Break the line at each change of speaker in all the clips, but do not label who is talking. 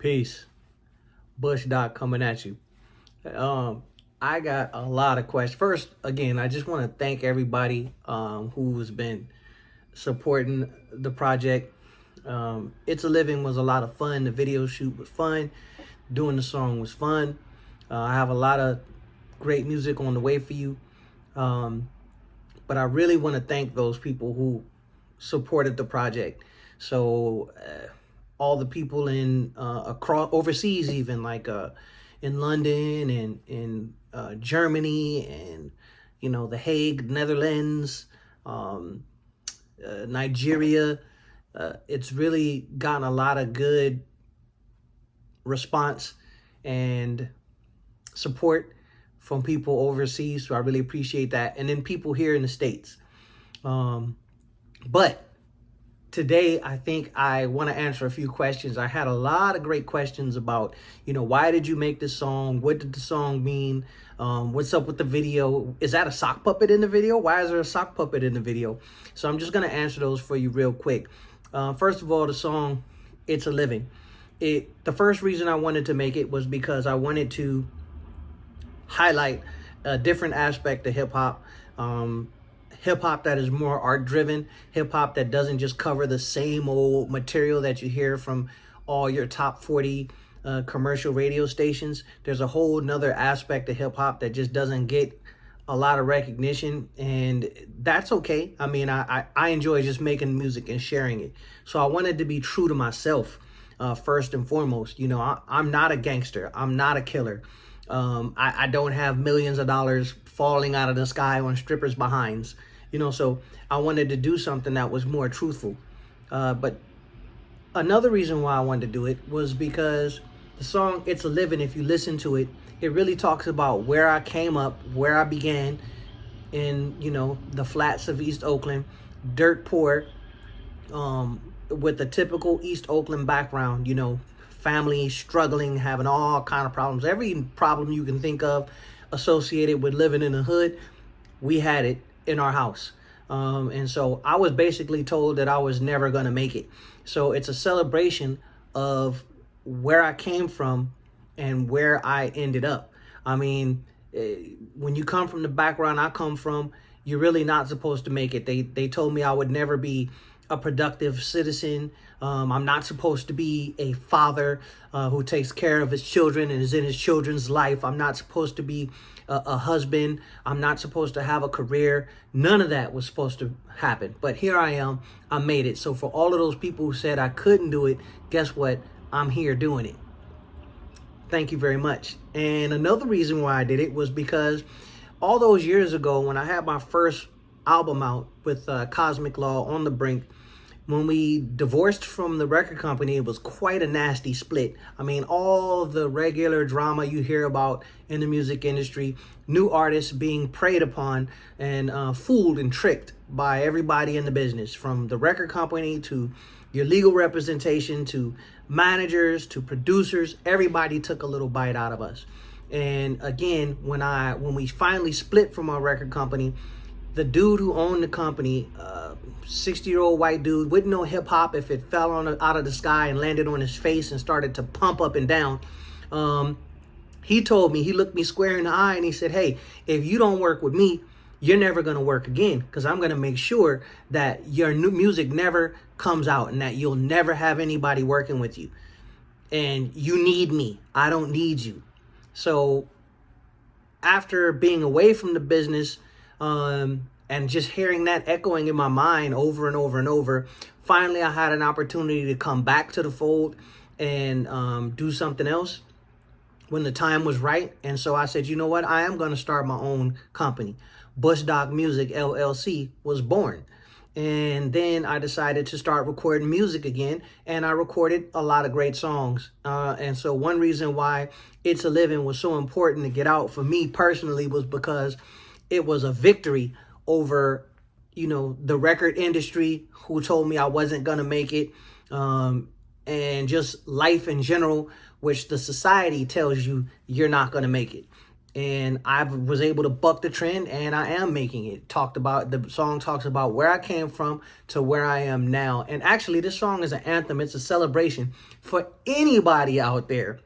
Peace. BushDok coming at you. I got a lot of questions. First, again, I just want to thank everybody who's been supporting the project. It's a Living was a lot of fun. The video shoot was fun. Doing the song was fun. I have a lot of great music on the way for you. But I really want to thank those people who supported the project. So all the people in across overseas, even like in London and in Germany and the Hague, Netherlands, Nigeria. It's really gotten a lot of good response and support from people overseas, so I really appreciate that. And then people here in the States. But today, I think I want to answer a few questions. I had a lot of great questions about, why did you make this song? What did the song mean? What's up with the video? Is that a sock puppet in the video? Why is there a sock puppet in the video? So I'm just going to answer those for you real quick. First of all, the song, It's a Living. The first reason I wanted to make it was because I wanted to highlight a different aspect of hip-hop. Hip-hop that is more art-driven, hip-hop that doesn't just cover the same old material that you hear from all your top 40 commercial radio stations. There's a whole nother aspect of hip-hop that just doesn't get a lot of recognition, and that's okay. I mean, I enjoy just making music and sharing it. So I wanted to be true to myself, first and foremost. I'm not a gangster. I'm not a killer. I don't have millions of dollars falling out of the sky on strippers' behinds, so I wanted to do something that was more truthful. But another reason why I wanted to do it was because the song It's a Living, if you listen to it, it really talks about where I came up, where I began in, the flats of East Oakland, dirt poor, with a typical East Oakland background, family struggling, having all kind of problems. Every problem you can think of associated with living in the hood, we had it in our house. And so I was basically told that I was never going to make it. So it's a celebration of where I came from and where I ended up. I mean, when you come from the background I come from, you're really not supposed to make it. They told me I would never be a productive citizen. I'm not supposed to be a father who takes care of his children and is in his children's life. I'm not supposed to be a husband. I'm not supposed to have a career. None of that was supposed to happen. But here I am. I made it. So for all of those people who said I couldn't do it, guess what? I'm here doing it. Thank you very much. And another reason why I did it was because all those years ago, when I had my first album out with Cosmic Law, On the Brink, when we divorced from the record company, it was quite a nasty split. I mean, all the regular drama you hear about in the music industry, new artists being preyed upon and fooled and tricked by everybody in the business, from the record company to your legal representation to managers to producers. Everybody took a little bite out of us. And again, when we finally split from our record company, the dude who owned the company, 60-year-old white dude, wouldn't know hip hop if it fell out of the sky and landed on his face and started to pump up and down. He told me, he looked me square in the eye and he said, "Hey, if you don't work with me, you're never going to work again, because I'm going to make sure that your new music never comes out and that you'll never have anybody working with you. And you need me. I don't need you." So after being away from the business, and just hearing that echoing in my mind over and over and over, finally I had an opportunity to come back to the fold and do something else when the time was right. And so I said, you know what? I am going to start my own company. BushDok Music LLC was born. And then I decided to start recording music again, and I recorded a lot of great songs. And so one reason why It's a Living was so important to get out for me personally was because it was a victory over, the record industry who told me I wasn't going to make it, and just life in general, which the society tells you you're not going to make it. and I was able to buck the trend, and I am making it. The song talks about where I came from to where I am now. And actually, this song is an anthem. It's a celebration for anybody out there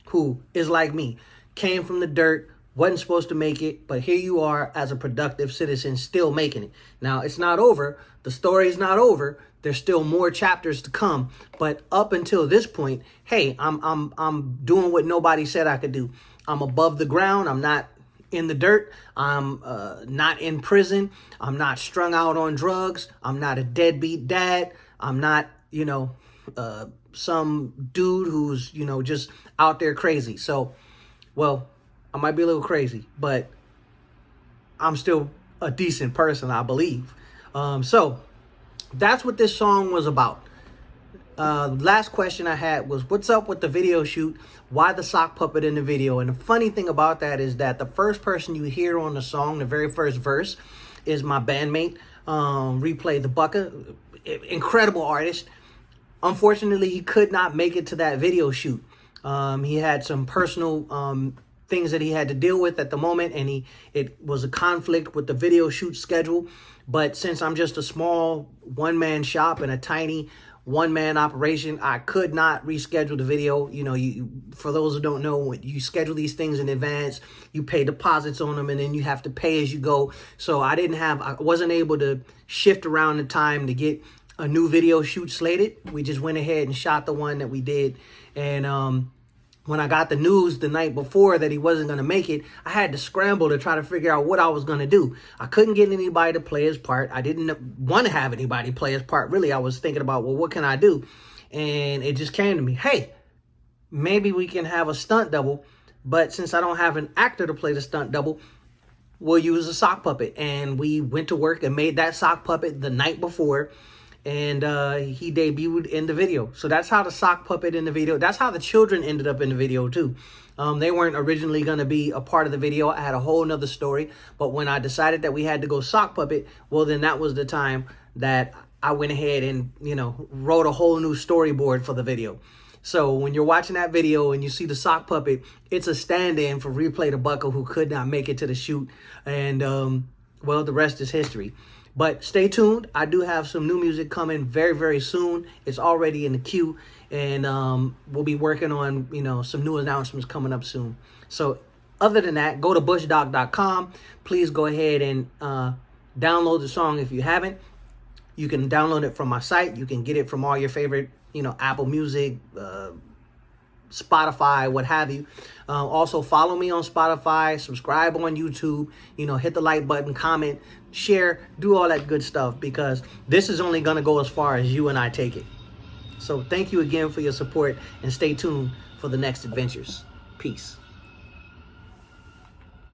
who is like me, came from the dirt, wasn't supposed to make it, but here you are as a productive citizen still making it. Now, it's not over. The story's not over. There's still more chapters to come. But up until this point, hey, I'm doing what nobody said I could do. I'm above the ground. I'm not in the dirt. I'm not in prison. I'm not strung out on drugs. I'm not a deadbeat dad. I'm not, some dude who's, just out there crazy. So, well, I might be a little crazy, but I'm still a decent person, I believe. So that's what this song was about. Last question I had was, what's up with the video shoot? Why the sock puppet in the video? And the funny thing about that is that the first person you hear on the song, the very first verse, is my bandmate, Replay the Bucker, incredible artist. Unfortunately, he could not make it to that video shoot. He had some personal things that he had to deal with at the moment, and it was a conflict with the video shoot schedule. But since I'm just a small one-man shop and a tiny one-man operation, I could not reschedule the video. For those who don't know, you schedule these things in advance, you pay deposits on them, and then you have to pay as you go. So I wasn't able to shift around the time to get a new video shoot slated. We just went ahead and shot the one that we did. And when I got the news the night before that he wasn't going to make it, I had to scramble to try to figure out what I was going to do. I couldn't get anybody to play his part. I didn't want to have anybody play his part. Really, I was thinking about, well, what can I do? And it just came to me, hey, maybe we can have a stunt double. But since I don't have an actor to play the stunt double, we'll use a sock puppet. And we went to work and made that sock puppet the night before. And he debuted in the video. So that's how the sock puppet in the video, that's how the children ended up in the video too. They weren't originally going to be a part of the video. I had a whole nother story. But when I decided that we had to go sock puppet, well, then that was the time that I went ahead and, wrote a whole new storyboard for the video. So when you're watching that video and you see the sock puppet, it's a stand-in for Replay the Bucker, who could not make it to the shoot. And, well, the rest is history. But stay tuned. I do have some new music coming very, very soon. It's already in the queue. And we'll be working on, some new announcements coming up soon. So other than that, go to BushDok.com. Please go ahead and download the song if you haven't. You can download it from my site. You can get it from all your favorite, Apple Music, Spotify, what have you. Also follow me on Spotify, subscribe on YouTube, hit the like button, comment, share, do all that good stuff, because this is only going to go as far as you and I take it. So thank you again for your support, and stay tuned for the next adventures. Peace.